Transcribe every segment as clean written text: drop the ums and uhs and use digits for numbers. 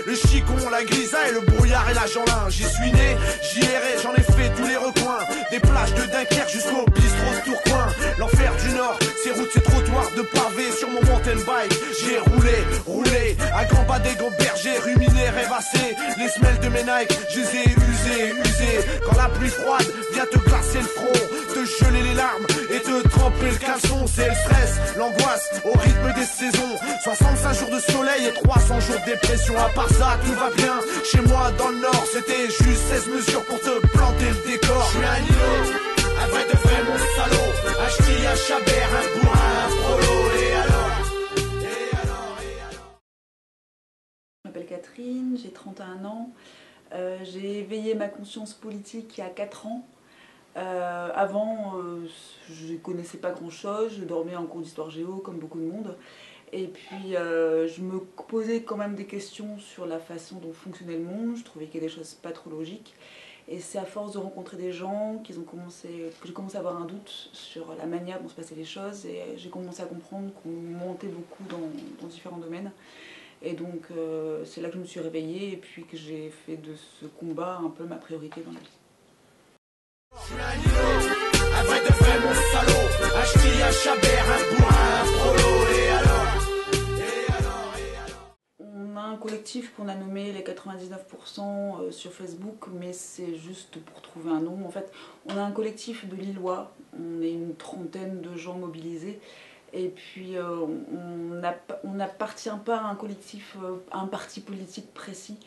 le chicon, la grisaille, le brouillard et la Jeanlin. J'y suis né, j'y errai, j'en ai fait tous les recoins. Des plages de Dunkerque jusqu'au bistrot de Tourcoing. L'enfer du Nord, ces routes, ces trottoirs de pavés. Sur mon mountain bike, j'ai roulé, à grands bas des grands bergers, ruminé, rêvassé. Les semelles de mes Nike, je les ai usées. Quand la pluie froide vient te glacer le front, te geler les larmes et te tremper le caleçon. C'est le stress, l'angoisse, au rythme des saisons. 65 jours de soleil et 300 jours de dépression. À part ça, tout va bien. Chez moi, dans le Nord, c'était juste 16 mesures pour te planter le décor. Je suis un îlot, un vrai de vrai, mon salaud. Un ch'ti, un chabert, un bourrin, un frollo. Et alors? Je m'appelle Catherine, j'ai 31 ans. J'ai éveillé ma conscience politique il y a 4 ans. Avant, je ne connaissais pas grand-chose, je dormais en cours d'histoire géo comme beaucoup de monde. Et puis je me posais quand même des questions sur la façon dont fonctionnait le monde, je trouvais qu'il y a des choses pas trop logiques. Et c'est à force de rencontrer des gens que j'ai commencé à avoir un doute sur la manière dont se passaient les choses. Et j'ai commencé à comprendre qu'on mentait beaucoup dans différents domaines. Et donc c'est là que je me suis réveillée et puis que j'ai fait de ce combat un peu ma priorité dans la vie. Je suis un îlot, un vrai de vrai, mon salaud. Un ch'ti, un chabert, un bourrin, un frollo. Et alors? On a un collectif qu'on a nommé les 99% sur Facebook, mais c'est juste pour trouver un nom. En fait, on a un collectif de Lillois, on est une trentaine de gens mobilisés. Et puis on n'appartient pas à un collectif, à un parti politique précis,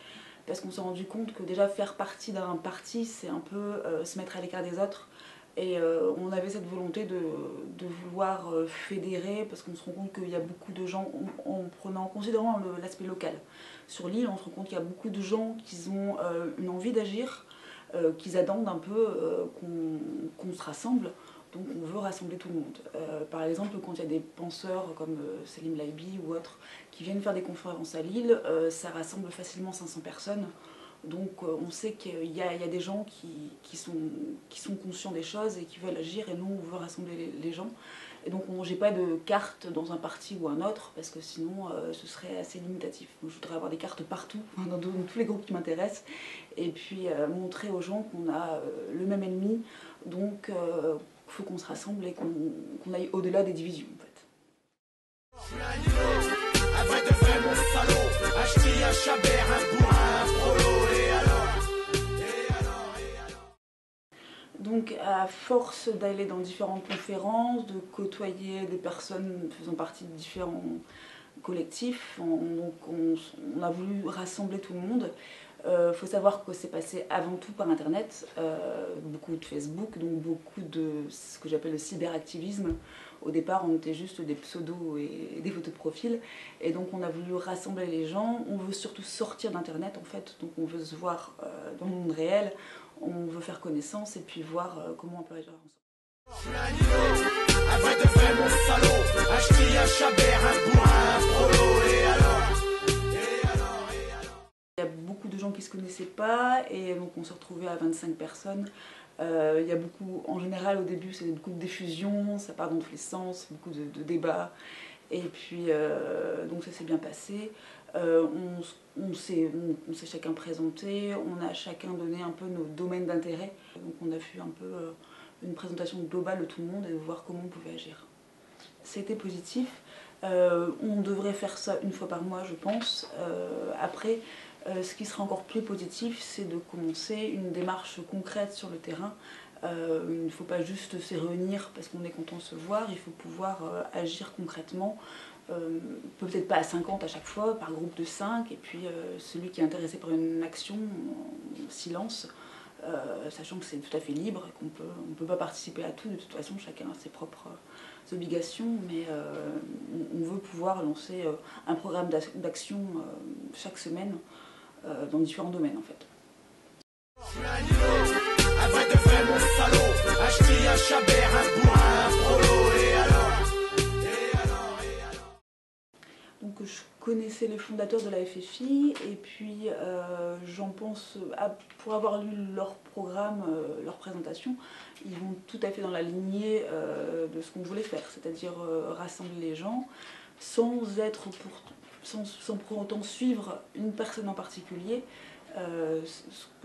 parce qu'on s'est rendu compte que déjà faire partie d'un parti, c'est un peu se mettre à l'écart des autres. Et on avait cette volonté de vouloir fédérer, parce qu'on se rend compte qu'il y a beaucoup de gens, en considérant l'aspect local. Sur l'île, on se rend compte qu'il y a beaucoup de gens qui ont une envie d'agir, qu'ils attendent un peu qu'on se rassemble. Donc on veut rassembler tout le monde. Par exemple, quand il y a des penseurs comme Salim Laibi ou autres qui viennent faire des conférences à Lille, ça rassemble facilement 500 personnes. Donc on sait qu'il y a des gens qui sont conscients des choses et qui veulent agir, et nous on veut rassembler les gens. Et donc j'ai pas de carte dans un parti ou un autre, parce que sinon ce serait assez limitatif. Je voudrais avoir des cartes partout, dans tous les groupes qui m'intéressent, et puis montrer aux gens qu'on a le même ennemi, donc il faut qu'on se rassemble et qu'on aille au-delà des divisions en fait. Je suis un îlot, un vrai de vrai, mon salaud. Un ch'ti, un chabert, un bourrin, un frollo. Et alors? Donc à force d'aller dans différentes conférences, de côtoyer des personnes faisant partie de différents collectifs, on a voulu rassembler tout le monde. Faut savoir que c'est passé avant tout par internet, beaucoup de Facebook, donc beaucoup de ce que j'appelle le cyberactivisme. Au départ on était juste des pseudos et des photos de profil, et donc on a voulu rassembler les gens. On veut surtout sortir d'internet en fait, donc on veut se voir dans le monde réel, on veut faire connaissance et puis voir comment on peut agir ensemble. Je suis un îlot, un vrai de vrai, mon salaud. Un ch'ti, un chabert, un bourrin, un frollo. Et alors? Il y a beaucoup de gens qui ne se connaissaient pas, et donc on s'est retrouvés à 25 personnes. Il y a beaucoup, en général au début c'est beaucoup de diffusion, ça part dans tous les sens, beaucoup de débats, et puis donc ça s'est bien passé. On s'est chacun présenté, on a chacun donné un peu nos domaines d'intérêt, donc on a fait un peu une présentation globale de tout le monde et de voir comment on pouvait agir. C'était positif, on devrait faire ça une fois par mois je pense. Après, ce qui sera encore plus positif, c'est de commencer une démarche concrète sur le terrain. Il ne faut pas juste se réunir parce qu'on est content de se voir, il faut pouvoir agir concrètement. Peut-être pas à 50 à chaque fois, par groupe de 5, et puis celui qui est intéressé par une action en silence, sachant que c'est tout à fait libre et qu'on ne peut pas participer à tout. De toute façon, chacun a ses propres obligations, mais on veut pouvoir lancer un programme d'action chaque semaine dans différents domaines en fait. Je suis un îlot, un vrai de vrai, mon salaud. Un ch'ti, un chabert, un bourrin, un frollo. Et alors? Donc je connaissais les fondateurs de la FFI, et puis j'en pense, pour avoir lu leur programme, leur présentation, ils vont tout à fait dans la lignée de ce qu'on voulait faire, c'est-à-dire rassembler les gens sans être sans pour autant suivre une personne en particulier.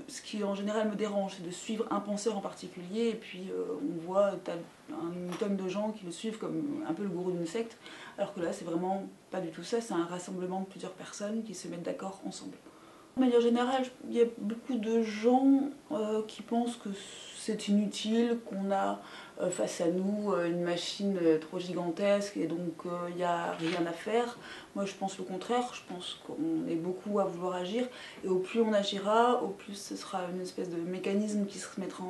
Ce qui en général me dérange, c'est de suivre un penseur en particulier, et puis on voit une tonne de gens qui le suivent comme un peu le gourou d'une secte, alors que là c'est vraiment pas du tout ça, c'est un rassemblement de plusieurs personnes qui se mettent d'accord ensemble. De manière générale, il y a beaucoup de gens qui pensent que c'est inutile, qu'on a face à nous une machine trop gigantesque et donc il n'y a rien à faire. Moi je pense le contraire, je pense qu'on est beaucoup à vouloir agir et au plus on agira, au plus ce sera une espèce de mécanisme qui se mettra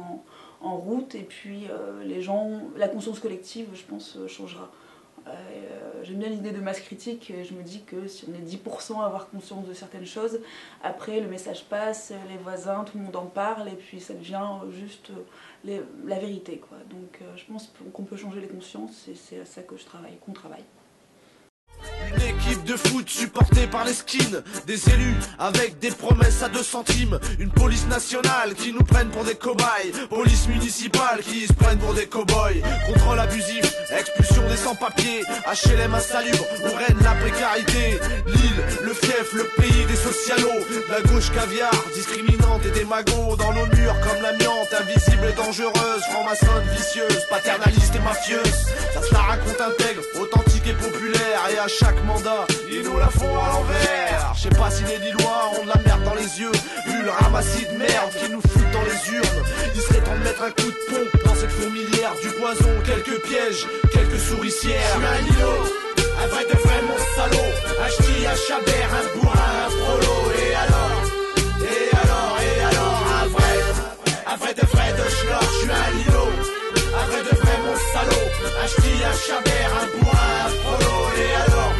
en route et puis les gens, la conscience collective je pense changera. J'aime bien l'idée de masse critique, je me dis que si on est 10% à avoir conscience de certaines choses, après le message passe, les voisins, tout le monde en parle et puis ça devient juste la vérité, quoi. Donc je pense qu'on peut changer les consciences et c'est à ça que qu'on travaille. Une équipe de foot supportée par les skins, des élus avec des promesses à 2 centimes, une police nationale qui nous prennent pour des cobayes, police municipale qui se prennent pour des cow-boys, contrôle abusif, expulsion des sans-papiers, HLM insalubre où règne la précarité, l'île, le fief, le pays des socialos, la gauche caviar, discriminante et des magots dans nos murs comme l'amiante, invisible et dangereuse, franc-maçonne vicieuse, paternaliste et mafieuse, ça se la raconte intègre, authentique et populaire, et à chaque mandat, ils nous la font à l'envers. Je sais pas si les Lillois ont de la merde dans les yeux, vu le ramassis de merde qui nous foutent dans les urnes. Il serait temps de mettre un coup de pompe dans cette fourmilière, du poison, quelques pièges, quelques souricières. Je suis un Lilo, un vrai de vrai mon salaud, un ch'ti, un chabert, un bourrin, un frollo. Et alors, un vrai de vrai de schnorr. Je suis un Lilo, un vrai de vrai mon salaud, un ch'ti, un chabert, un bourrin, un frollo. Et alors,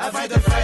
un vrai de vrai